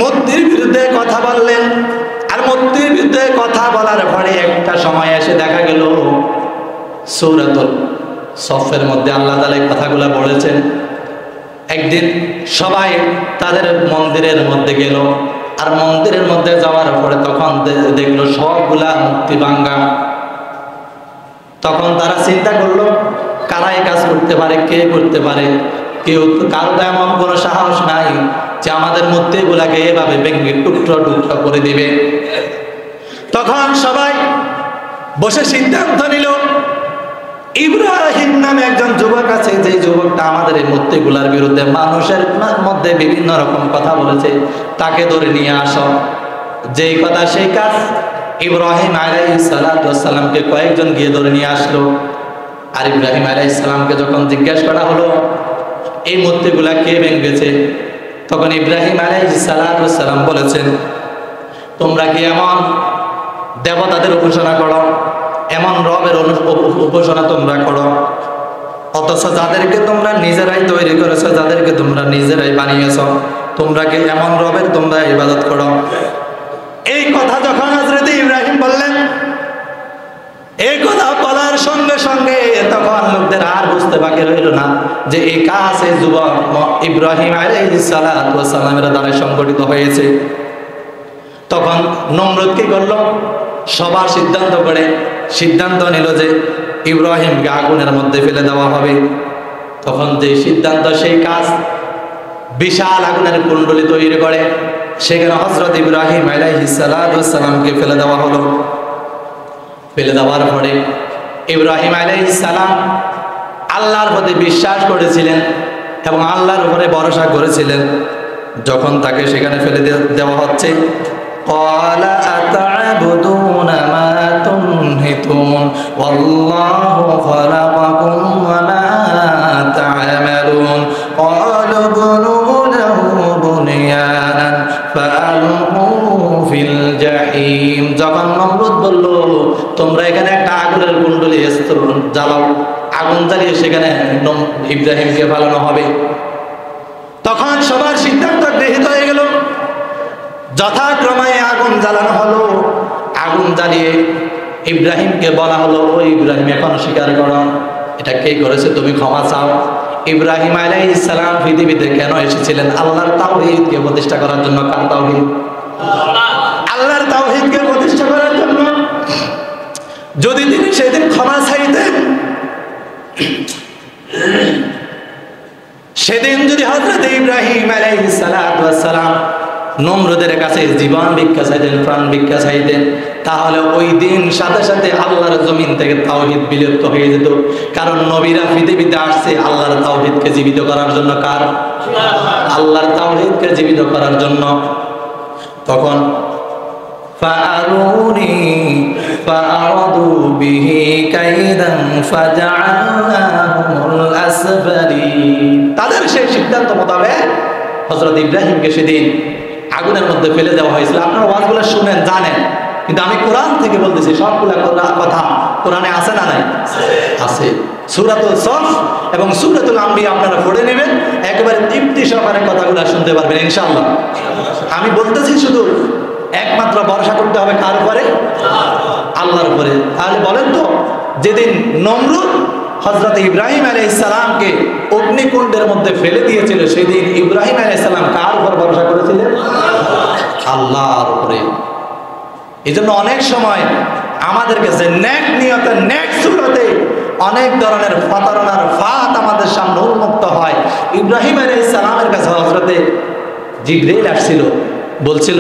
মূর্তির বিরুদ্ধে কথা বললেন। আর মূর্তির বিরুদ্ধে কথা বলার পরে একটা সময় এসে দেখা গেল সূরাতুল সফের মধ্যে আল্লাহ তাআলা এই কথাগুলো বলেছেন। একদিন সবাই তাদের মন্দিরের মধ্যে গেল, আর মন্দিরের মধ্যে যাওয়ার পরে তখন দেখলো সবগুলা মূর্তি ভাঙ্গা। তখন তারা চিন্তা করলো কারা এই কাজ করতে পারে, কে করতে পারে। কেউ কারো তো এমন কোনো সাহস নাই যে আমাদের মূর্তিগুলাকে এভাবে ভেঙে টুকরো টুকরো করে দিবে। তখন সবাই বসে সিদ্ধান্ত নিল, ইব্রাহিম নামে একজন যুবক আছে, যে যুবকটা আমাদের এই মূর্তিগুলার বিরুদ্ধে মানুষের মধ্যে বিভিন্ন রকম কথা বলেছে, তাকে ধরে নিয়ে আসো। যেই কথা সেই কাজ। ইব্রাহিম আলাইহিস সালামকে কয়েকজন গিয়ে ধরে নিয়ে আসলো। আর ইব্রাহিম আলাইহিস সালামকে যখন জিজ্ঞাসা করা হলো এই মূর্তিগুলা কে ভেঙেছে, তখন ইব্রাহিম আলাইহিস সালাম বলেছেন, তোমরা কি এমন দেবতাদের উপাসনা করো, এমন রবের উপাসনা তোমরা করো, অথচ যাদেরকে তোমরা নিজেরাই তৈরি করেছো, যাদেরকে তোমরা নিজেরাই বানিয়েছো, তোমরা কি এমন রবের তোমরা ইবাদত করো? এই কথা যখন হযরত ইব্রাহিম বললেন, এই কথা বলার সঙ্গে সঙ্গে তখন লোকদের আর বুঝতে বাকি রইল না যে এই কাজ এই যুবক ইব্রাহিম আলাইহিস সালামের দ্বারা সংগঠিত হয়েছে। তখন নমরুদ কি করলো, সবার সিদ্ধান্ত নিল যে ইব্রাহিমকে আগুনের মধ্যে ফেলে দেওয়া হবে। তখন যে সিদ্ধান্ত সেই কাজ, বিশাল আগুনের কুণ্ডলী তৈরি করে সেখানে হযরত ইব্রাহিম আলাইহিস সালামকে ফেলে দেওয়া হলো। ফেলে দেওয়ার পরে ইব্রাহিম আলাইহিস সালাম আল্লাহর প্রতি বিশ্বাস করেছিলেন এবং আল্লাহর উপরে ভরসা করেছিলেন। যখন তাকে সেখানে ফেলে দেওয়া হচ্ছে, قال أتعبدون ما تنحتون والله خلقكم وما تعملون قالوا ابنوا له بنيانا فألقوه في الجحيم। যখন নমরুদ বলল তোমরা এখানে একটা আগুনের কুণ্ডলী জ্বালাও, আগুন জ্বালিয়ে সেখানে ইব্রাহিমকে ফেলানো হবে, তখন সবার সিদ্ধান্ত গৃহীত হয়ে গেল। যথাক্রমে আগুন জ্বালানো হলো। আগুন জ্বালিয়ে ইব্রাহিমকে বলা হলো, ও ইব্রাহিম এখন স্বীকার করো এটা কে করেছে, তুমি ক্ষমা চাও। ইব্রাহিম আলাইহিস সালাম পৃথিবীতে কেন এসেছিলেন? আল্লাহর তাওহীদকে প্রতিষ্ঠা করার জন্য। কার তাওহীদ? আল্লাহর তাওহীদকে প্রতিষ্ঠা করার জন্য। যদি তিনি সেদিন ক্ষমা চাইতেন, সেদিন যদি হযরত ইব্রাহিম আলাইহিস সালাম নমরুদের কাছে জীবন ভিক্ষা চাইতেন, প্রাণ ভিক্ষা চাইতেন, তাহলে ওই দিন সাথে সাথে আল্লাহর জমিন থেকে তাওহীদ বিলুপ্ত হয়ে যেত। কারণ নবীরা পৃথিবীতে আসছে আল্লাহর তাওহীদকে জীবিত করার জন্য। কার? আল্লাহর তাওহীদকে জীবিত করার জন্য। তখন ফাআরুনি ফাআরাদু বিহি কাইদান ফাজআলনাহুমুল আসফালিন। তাদের সেই সিদ্ধান্ত মোতাবেক হযরত ইব্রাহিমকে সেদিন আগুনের মধ্যে ফেলে দেওয়া হয়েছিল। আপনারা ওয়াজগুলো শুনেন, জানেন, কিন্তু আমি কোরআন থেকে বলতেছি, সবগুলা কথা কোরআনে আছে না নাই? আছে। সূরাতুল সফ এবং সূরাতুল আম্বিয়া আপনারা পড়ে নেবেন, একেবারে তৃপ্তি সহকারে কথাগুলো শুনতে পারবেন ইনশাআল্লাহ। আমি বলতেছি শুধু একমাত্র ভরসা করতে হবে কার উপরে? আল্লাহর উপরে। তাহলে বলেন তো, যেদিন নমরুদ হযরত ইব্রাহিম আলাইহিস সালামকে অগ্নিকুণ্ডের মধ্যে ফেলে দিয়েছিল, সেদিন ইব্রাহিম আলাইহিস সালাম কার উপর ভরসা করেছিলেন? আল্লাহর উপরে। এজন্য অনেক সময় আমাদেরকে যে নেক নিয়তে, নেক সুরতে অনেক ধরনের প্রতারণার ফাঁদ আমাদের সামনে উন্মুক্ত হয়। ইব্রাহিম আলাইহিস সালামের কাছে হযরতে জিবরাইল আসছিল, বলছিল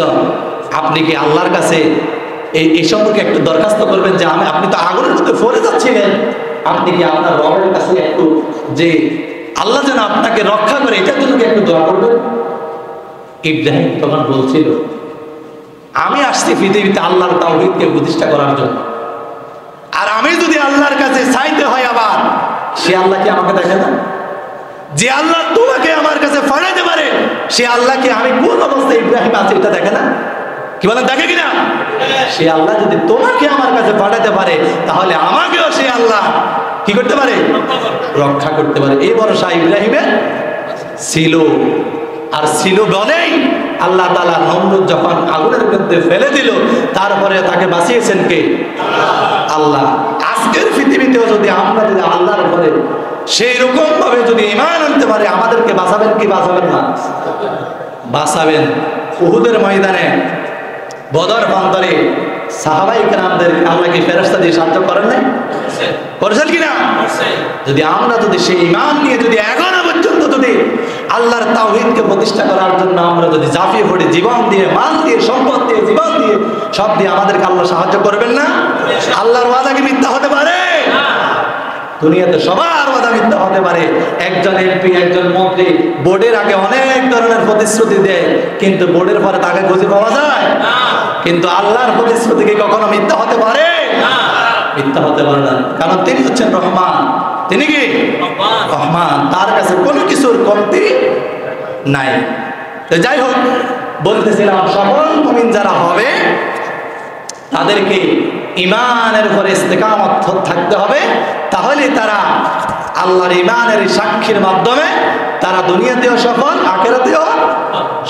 আপনি কি আল্লাহর কাছে এই সম্পর্কে একটু দরখাস্ত করবেন যে আপনি তো আগুনের মধ্যে পড়ে যাচ্ছিলেন, আপনি কি আপনার রবের কাছে একটু যে আল্লাহ যেন আপনাকে রক্ষা করে এটার জন্য কি একটু দোয়া করবেন? ইব্রাহিম তখন বলছিল, আমি আসছি পৃথিবীতে আল্লাহর তাওহীদকে প্রতিষ্ঠা করার জন্য, আর আমি যদি আল্লাহর কাছে চাইতে হয় আবার, সে আল্লাহ কি আমাকে দেখে না? যে আল্লাহ তোমাকে আমার কাছে পাঠাতে পারে সে আল্লাহকে আমি কোন অবস্থায় ইব্রাহিম আছে এটা দেখে না? কি বলেন, দেখে কিনা? সে আল্লাহ যদি তোমাকে আমার কাছে পাঠাতে পারে তাহলে আমাকেও সে আল্লাহ কি করতে পারে? রক্ষা করতে পারে। এই ভরসা ইব্রাহিমের ছিল। আর ছিল বলেই আল্লাহ তাআলা নমরুদ যখন আগুনের মধ্যে ফেলে দিল, তারপরে তাকে বাঁচিয়েছেন কে? আল্লাহ। আজকের পৃথিবীতেও যদি আমরা যদি আল্লাহর উপরে সেই রকম ভাবে যদি ঈমান আনতে পারে, আমাদেরকে বাঁচাবেন কি বাঁচাবেন না? বাঁচাবেন। উহুদের ময়দানে, বদর প্রান্তরে সাহাবায়ে কেরামদের আল্লাহ কি ফেরেশতা দিয়ে সাহায্য করেন নাই? করেছেন কিনা? যদি আমরা যদি সেই ঈমান নিয়ে যদি এখনো পর্যন্ত যদি আল্লাহর তাওহীদকে প্রতিষ্ঠা করার জন্য আমরা যদি ঝাঁপিয়ে পড়ি, জীবন দিয়ে, মাল দিয়ে, সম্পদ দিয়ে, জীবন দিয়ে, সব দিয়ে, আমাদেরকে আল্লাহ সাহায্য করবেন না? আল্লাহর ওয়াদা কি মিথ্যা হতে পারে? দুনিয়াতে সবার ওয়াদা মিথ্যা হতে পারে। একজন এমপি, একজন মন্ত্রী বোর্ডের আগে অনেক ধরনের প্রতিশ্রুতি দেয়, কিন্তু বোর্ডের পরে তাকে খুঁজে পাওয়া যায় না। কিন্তু আল্লাহর প্রতিশ্রুতি কি কখনো মিথ্যা হতে পারে? মিথ্যা হতে পারে না, কারণ তিনি হচ্ছেন রহমান। তিনি কি রহমান, তার কাছে কোনো কিছুর কমতি নাই। তো যাই হোক, বলতেছিলাম সকল মুমিন যারা হবে তাদেরকে ঈমানের উপরে ইস্তেকামত থাকতে হবে, তাহলে তারা আল্লাহর ঈমানের সাক্ষীর মাধ্যমে তারা দুনিয়াতেও সফল, আখিরাতেও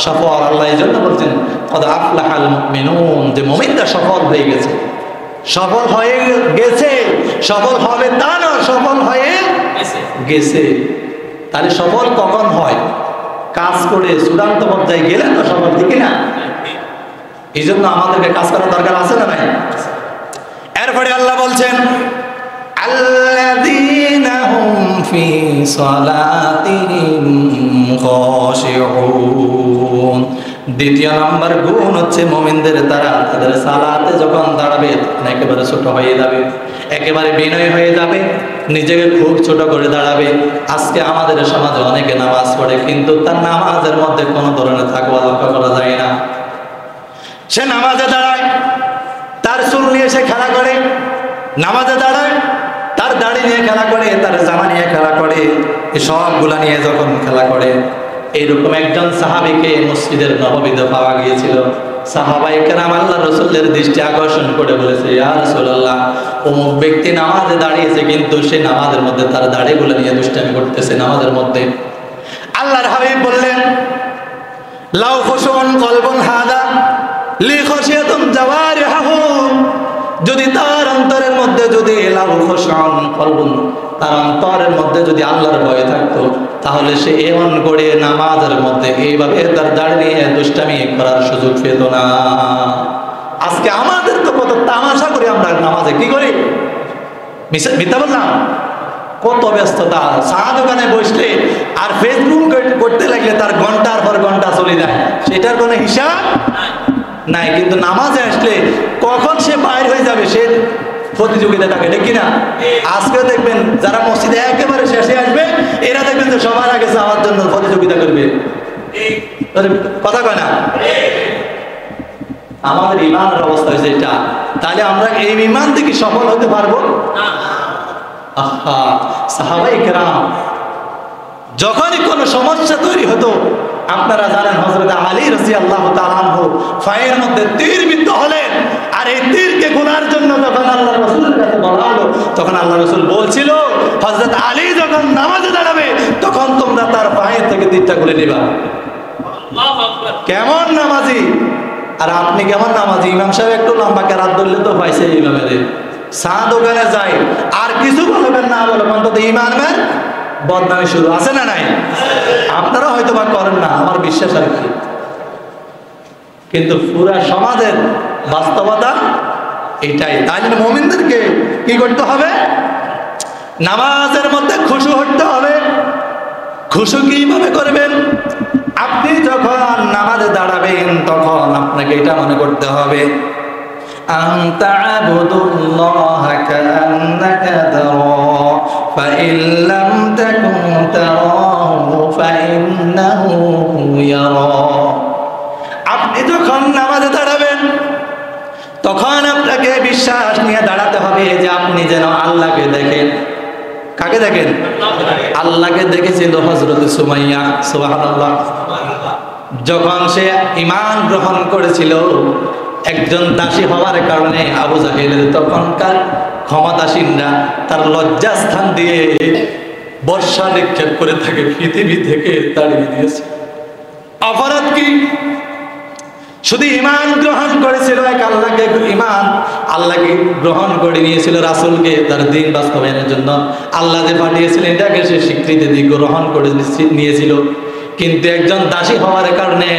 সফল। আল্লাহ এই জন্য বলছেন কদ আফলাহাল মুমিনুন, যে মুমিনরা সফল হয়ে গেছে। সফল হয়ে গেছে, সফল হবে তা না, সফল হয়ে গেছে। তাহলে সফল কখন হয়? কাজ করে চূড়ান্ত পর্যায়ে গেলে তো সফল, ঠিক না? এই জন্য আমাদেরকে কাজ করার দরকার আছে না নাই? এরপরে আল্লাহ বলছেন আল্লাযীনা হুম ফি সালাতিহিম খাশিউন। দ্বিতীয় নাম্বার গুণ হচ্ছে মুমিনদের, তারা তাদের সালাতে যখন দাঁড়াবে একেবারে ছোট হয়ে যাবে, একেবারে বিনয় হয়ে যাবে, নিজেকে খুব ছোট করে দাঁড়াবে। আজকে আমাদের সমাজে অনেকে নামাজ পড়ে কিন্তু তার নামাজের মধ্যে কোনো ধরনের তাকওয়া লক্ষ্য করা যায় না। সে নামাজে দাঁড়ায়, তার চুল নিয়ে সে খেলা করে, নামাজে দাঁড়ায় তার দাড়ি নিয়ে খেলা করে, তার জামা নিয়ে খেলা করে, এই সবগুলা নিয়ে যখন খেলা করে। এইরকম একজন সাহাবীকে মসজিদের নববীতে পাওয়া গিয়েছিল। সাহাবায়ে কেরাম আল্লাহর রাসূলের দৃষ্টি আকর্ষণ করে বলেছে, ইয়া রাসূলুল্লাহ, অমুক ব্যক্তি নামাজে দাঁড়িয়েছে কিন্তু সে নামাজের মধ্যে তার দাড়িগুলো নিয়ে দুষ্টামি করতেছে নামাজের মধ্যে। আল্লাহর হাবিব বললেন, লাউ খুশুন কলবুন হাদা লি খাশিয়াতুম জাওয়ারিহু, যদি তার অন্তরের মধ্যে যদি লাউ খুশুন কলবুন, তার অন্তরের মধ্যে যদি আল্লাহর ভয় থাকতো, তাহলে সে এমন করে নামাজের মধ্যে এইভাবে তার দাড়ি নিয়ে দুষ্টামি করার সুযোগ পেত না। আজকে আমাদের তো কত তামাশা করি আমরা নামাজে, কি করি? মিথ্যা বললাম? কত ব্যস্ততা, চা দোকানে বসলে আর ফেসবুক করতে লাগলে তার ঘন্টার পর ঘন্টা চলে যায়, সেটার কোনো হিসাব নাই। কিন্তু নামাজে আসলে কখন সে বাইর হয়ে যাবে সে প্রতিযোগিতা থাকে, ঠিক কিনা? আজকে দেখবেন যারা মসজিদে একেবারে শেষে আসবে, এরা দেখবেন যে সবার আগে যাওয়ার জন্য প্রতিযোগিতা করবে, কথা কয় না? আমাদের ঈমানের অবস্থা হয়েছে এটা। তাহলে আমরা এই ঈমান থেকে সফল হতে পারবো? আহা, সাহাবায়ে কেরাম যখনই কোনো সমস্যা তৈরি হতো, আপনারা জানেন হযরত আলী রাদিয়াল্লাহু তাআলা আনহু পায়ের মধ্যে তীর বিদ্ধ হলেন, আর এই তীরকে গোনার জন্য যখন আল্লাহর রাসূলের কাছে বলা হলো, তখন আল্লাহর রাসূল বলছিল হযরত আলী যখন নামাজে দাঁড়াবে তখন তোমরা তার পায়ের থেকে তীরটা খুলে নিবা। আল্লাহু আকবার! কেমন নামাজি আর আপনি কেমন নামাজি? ইমাম সাহেব একটু লম্বা কেরাত ধরলে তো পাইছে ইমামের, চা দোকানে যায় আর কিছু বলবেন না বলবেন, অন্তত ইমামের বদনামি শুরু আছে না নাই? আপনারা হয়তো বা করেন না, আমার বিশ্বাস আর কি, কিন্তু পুরা সমাজের বাস্তবতা এটাই। তাই জন্য মুমিনদেরকে কি করতে হবে? নামাজের মধ্যে খুশু হতে হবে, খুশু কিভাবে করবেন? আপনি যখন নামাজে দাঁড়াবেন তখন আপনাকে এটা মনে করতে হবে, আনতা আবুদুল্লাহ কাআন্নাকা তারা ফাইন লাম তাকুন তারাহু ফাইন্নাহু ইয়ারা। আপনি যখন নামাজে দাঁড়াবেন তখন আপনাকে বিশ্বাস নিয়ে দাঁড়াতে হবে যে আপনি যেন আল্লাহকে দেখেন। কাকে দেখেন? আল্লাহকে দেখেছিল হযরত সুমাইয়া, সুবহানাল্লাহ। যখন সে ঈমান গ্রহণ করেছিল একজন দাসী হওয়ার কারণে আবু জাহেলের তখনকার ক্ষমতাসীনরা তার লজ্জাস্থান দিয়ে বর্ষা নিক্ষেপ করে তাকে পৃথিবী থেকে তাড়িয়ে দিয়েছে। অপরাধ কি? শুধু ঈমান গ্রহণ করেছিল এক আল্লাহকে, ঈমান আল্লাহকে গ্রহণ করে নিয়েছিল, রাসূলকে তার দ্বীন বাস্তবায়নের জন্য আল্লাহ যে পাঠিয়েছিলেন এটাকে সে স্বীকৃতি দিয়ে গ্রহণ করে নিয়েছিল। কিন্তু একজন দাসী হওয়ার কারণে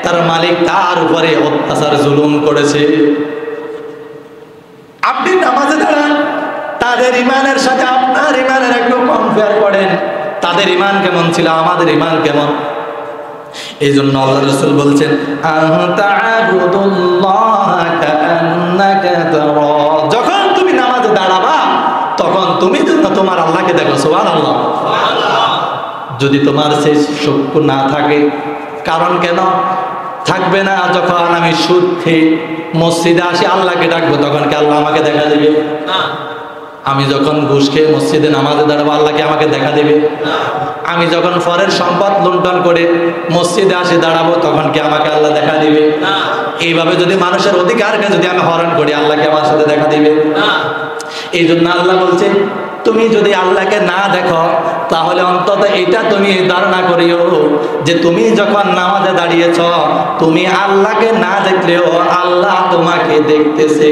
তার মালিক তার উপরে অত্যাচার জুলুম করেছে। আপনি নামাজে দাঁড়ান, তাদের ঈমানের সাথে আপনার ঈমানের একটু কম্পেয়ার করেন, তাদের ঈমান কেমন ছিল, আমাদের ঈমান কেমন। এই জন্য আল্লাহ রাসূল বলছেন, আনতা আবুদুল্লাহ কাআন্নাকা তারা। যখন তুমি নামাজে দাঁড়াবা তখন তুমি তোমার আল্লাহকে দেখো। সুবহানাল্লাহ। যদি তোমার সেই চক্ষু না থাকে, কারণ কেন থাকবে না? যখন আমি সুদ খেয়ে মসজিদে আসি আল্লাহকে ডাকবো তখন কি আল্লাহ আমাকে দেখা দেবে? আমি যখন ঘুষ খেয়ে মসজিদে নামাজে দাঁড়াবো আল্লাহকে আমাকে দেখা দেবে? আমি যখন পরের সম্পদ লুণ্ঠন করে মসজিদে আসে দাঁড়াবো তখন কি আমাকে আল্লাহ দেখা দিবে? এইভাবে যদি মানুষের অধিকারকে যদি আমি হরণ করি আল্লাহকে আমার সাথে দেখা দিবে? এই জন্য আল্লাহ বলছেন, তুমি যদি আল্লাহকে না দেখো তাহলে অন্তত এটা তুমি ধারণা করিও যে তুমি যখন নামাজে দাঁড়িয়েছ তুমি আল্লাহকে না দেখলেও আল্লাহ তোমাকে দেখতেছে।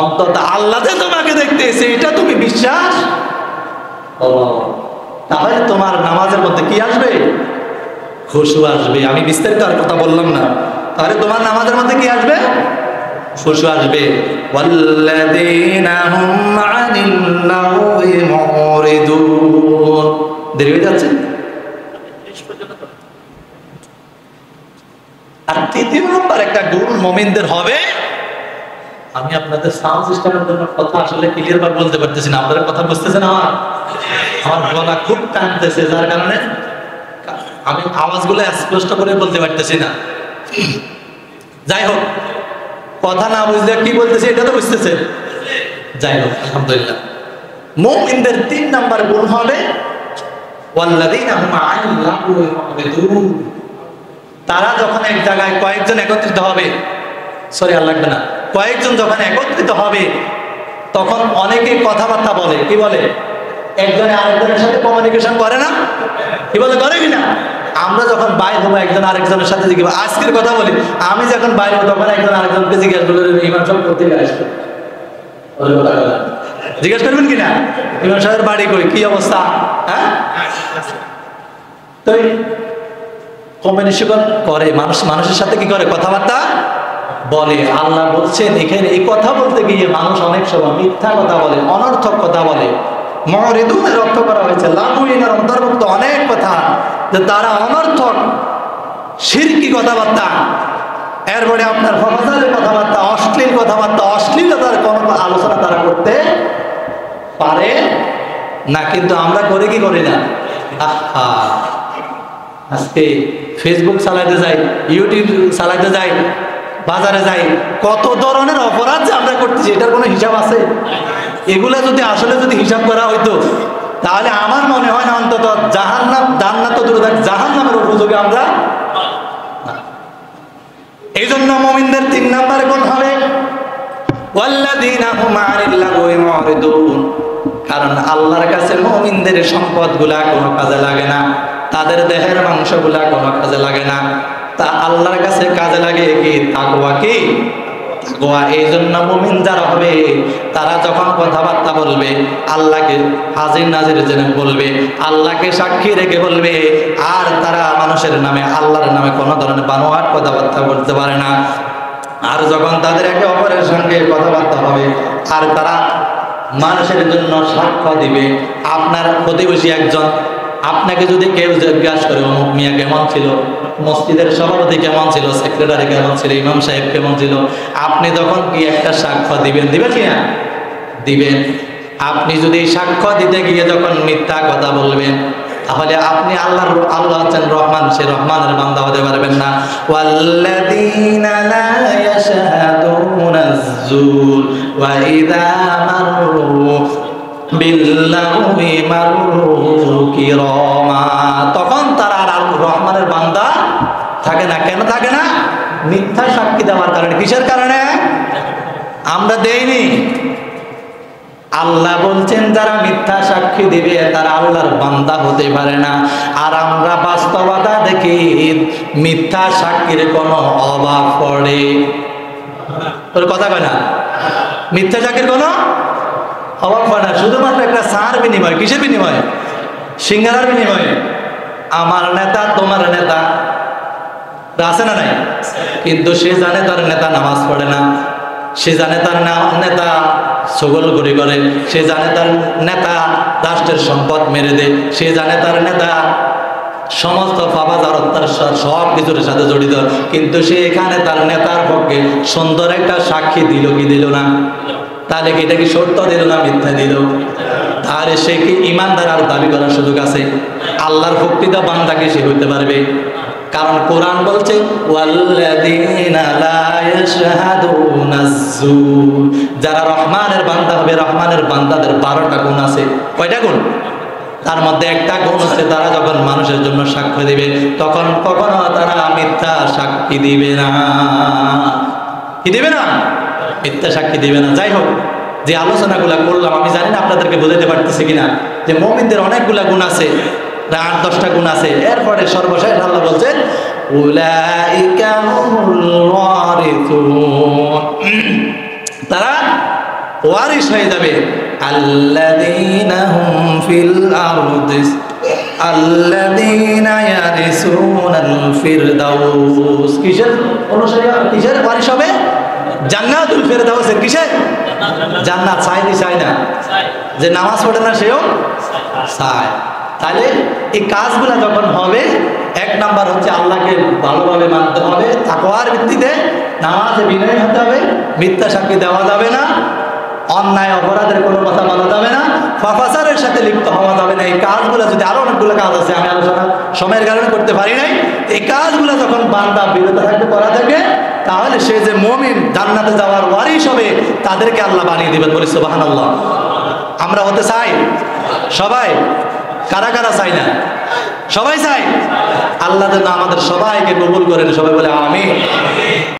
অন্তত আল্লাহ যে তোমাকে দেখতেছে এটা তুমি বিশ্বাস। তাহলে তোমার নামাজের মধ্যে কি আসবে? খুশু আসবে। আমি বিস্তারিত আর কথা বললাম না। তাহলে তোমার নামাজের মধ্যে কি আসবে? খুশু আসবে। ওয়াল্লাযীনা হুম আনিল লাগwi মুরিদুন। দেরি হয়ে যাচ্ছে। আর তৃতীয় নম্বর একটা গুণ মুমিনদের হবে, আমি আপনাদের সাউন্ড সিস্টেমের জন্য কথা আসলে ক্লিয়ার ভাবে বলতে পারতেছি না। আপনারা কথা বুঝতেছেন? আমার গলা খুব টানতেছে যার কারণে আমি আওয়াজগুলো স্পষ্ট করে বলতে পারতেছি না। যাই হোক, কথা না বুঝলে কি বলতেছি এটা তো বুঝতেছে। যাই হোক, আলহামদুলিল্লাহ। মুমিনদের 3 নাম্বার গুণ হবে ওয়াল্লাযীনা হুম আনিল লাগwi মুরিদুন। তারা যখন এক জায়গায় কয়েকজন একত্রিত হবে, আল্লাহ লাগবে না, কয়েকজন যখন একত্রিত হবে তখন অনেকে কথাবার্তা বলে। কি বলে? একজনে আরেকজনের সাথে কমিউনিকেশন করে না? কি বলে? করে কিনা? আমরা যখন বাইর হবো একজন আরেকজনের সাথে জিজ্ঞাসা, আজকের কথা বলি, আমি যখন বাইর হবো তখন একজন আরেকজনকে জিজ্ঞাসা করবে ইমাম সাহেব কোথায় আসবে, জিজ্ঞেস করবেন কিনা ইমাম সাহেবের বাড়ি কই, কি অবস্থা? হ্যাঁ, তো কমিউনিকেশন করে মানুষ, মানুষের সাথে কি করে? কথাবার্তা বলে। আল্লাহ বলছেন এখানে এই কথা বলতে গিয়ে মানুষ অনেক সময় মিথ্যা কথা বলে, অনর্থক কথা বলে। মুরিদুনের অর্থ করা হয়েছে লাগউইনের অন্তর্ভুক্ত অনেক কথা, যে তারা অনর্থক শিরকি কথাবার্তা, এরপরে আপনার ফসাদের কথাবার্তা, অশ্লীল কথাবার্তা, অশ্লীলতার কোনো আলোচনা তারা করতে পারে না। কিন্তু আমরা করি কি করি না? আহা, আজকে ফেসবুক চালাইতে যাই, ইউটিউব চালাইতে যাই, বাজারে যাই, কত ধরনের অপরাধ যে আমরা করতেছি এটার কোনো হিসাব আছে? এগুলা যদি আসলে যদি হিসাব করা হইতো তাহলে আমার মনে হয় না অন্তত জাহান্নাম, জান্নাত তো দূরে থাক, জাহান্নামের উপযোগী আমরা। এই জন্য মুমিনদের 3 নাম্বার গুণ হবে ওয়াল্লাযীনা হুম আনিল লাগwi মুরিদুন। কারণ আল্লাহর কাছে মুমিনদের সম্পদগুলা কোনো কাজে লাগে না, তাদের দেহের মাংসগুলা কোনো কাজে লাগে না, তা আল্লাহর কাছে কাজে লাগে কি? তাকওয়া। কি? তাকওয়া। এই জন্য মুমিন যারা হবে তারা যখন কথাবার্তা বলবে আল্লাহকে হাজির নাজির জেনে বলবে, আল্লাহকে সাক্ষী রেখে বলবে, আর তারা মানুষের নামে, আল্লাহর নামে কোনো ধরনের বানোয়াট কথাবার্তা বলতে পারে না। আর যখন তাদের একে অপরের সঙ্গে কথাবার্তা হবে আর তারা মানুষের জন্য সাক্ষ্য দিবে। আপনার প্রতিবেশী একজন, আপনাকে যদি কেউ জিজ্ঞাসা করে অমুক মিয়া কেমন ছিল, মসজিদের সভাপতি কেমন ছিল, সেক্রেটারি কেমন ছিল, ইমাম সাহেব কেমন ছিল, আপনি তখন কি একটা সাক্ষ্য দিবেন? দিবেন কি না? দিবেন। আপনি যদি সাক্ষ্য দিতে গিয়ে যখন মিথ্যা কথা বলবেন, তাহলে আপনি আল্লাহ হচ্ছেন রহমান, সে রহমানের বান্দা হতে পারবেন না। ওয়াল্লাযীনা লা ইয়াশহাদুনা আয-যুর ওয়া ইযা মাররু বিল্লাহি মাররু কিরামা। তখন তারা আর রহমানের বান্দা থাকে না। কেন থাকে না? মিথ্যা সাক্ষী দেওয়ার কারণে। কিসের কারণে? আমরা দেইনি। আল্লাহ বলছেন যারা মিথ্যা সাক্ষী দিবে তারা আল্লাহর বান্দা হতে পারে না। আর আমরা বাস্তবতা দেখি মিথ্যা সাক্ষীর কোনো অভাব পড়ে। তোর কথা কয় না? মিথ্যা সাক্ষীর কোনো অভাব পড়ে না। শুধুমাত্র একটা সার বিনিময়। কিসের বিনিময়? সিঙ্গারার বিনিময়। আমার নেতা তোমার নেতা আছে না নাই? কিন্তু সে জানে তার নেতা নামাজ পড়ে না, সে জানে তার নেতা ছগল ঘুরি করে, সে জানে তার নেতা রাষ্ট্রের সম্পদ মেরে দেয়, সে জানে তার নেতা সমস্ত ফাবাজার অত্যাচার সব কিছুর সাথে জড়িত, কিন্তু সে এখানে তার নেতার পক্ষে সুন্দর একটা সাক্ষী দিল কি দিল না? তাহলে কি এটা কি সত্য দিল না মিথ্যা দিল? তাহলে সে কি ইমানদার আর দাবি করার সুযোগ আছে? আল্লাহর প্রকৃত বান্দাকে সে হইতে পারবে। কারণ কোরআন বলছে ওয়াল্লাযীনা লা ইয়াশহাদুনা আয-যুর, যারা রহমানের বান্দা হবে, রহমানের বান্দাদের 12টা গুণ আছে। কয়টা গুণ? তার মধ্যে একটা গুণ হচ্ছে তারা যখন মানুষের জন্য সাক্ষ্য দিবে তখন কখনো তারা মিথ্যা সাক্ষী দিবে না। কি দিবে না? মিথ্যা সাক্ষী দিবে না। যাই হোক, যে আলোচনাগুলা করলাম আমি জানি না আপনাদেরকে বোঝাতে পারতেছি কিনা, যে মুমিনদের অনেকগুলা গুণ আছে, 8-10টা গুণ আছে। এরপরে সর্বশেষ আল্লাহ বলছেন উলাইকা হুমুল ওয়ারিসুন, তারা ওয়ারিস হয়ে যাবে। আল্লাযীনা হুম ফিল আরদি আল্লাযীনা ইয়ারিসুনাল ফিরদাউস। কিসের অনুসারী? কিসের ওয়ারিস হবে? জান্নাতুল ফিরদাউসের। কিসের? জান্নাত। চাইনি চাই না, যে নামাজ পড়ে না সেও চায়। তাহলে এই কাজগুলো যখন হবে, 1 নাম্বার হচ্ছে আল্লাহকে ভালোভাবে মানতে হবে, তাকওয়ার ভিত্তিতে নামাজে বিনয় হতে হবে, মিথ্যা সাক্ষী দেওয়া যাবে না, অন্যায় অপরাধের কোনো কথা বলা যাবে না, ফাসাদের সাথে লিপ্ত হওয়া যাবে না। এই কাজগুলো যদি, আরো অনেকগুলো কাজ আছে আমি আলোচনা সময়ের কারণে করতে পারি নাই, এই কাজগুলো যখন বান্দা বিরত থাকবে করা থেকে, তাহলে সে যে মুমিন জান্নাতে যাওয়ার ওয়ারিস হবে তাদেরকে আল্লাহ বানিয়ে দিবেন। বলি সুবহানাল্লাহ। আমরা হতে চাই সবাই? কারা কারা চাই না? সবাই চাই। আল্লাহ যেন আমাদের সবাইকে কবুল করেন। সবাই বলে আমিন।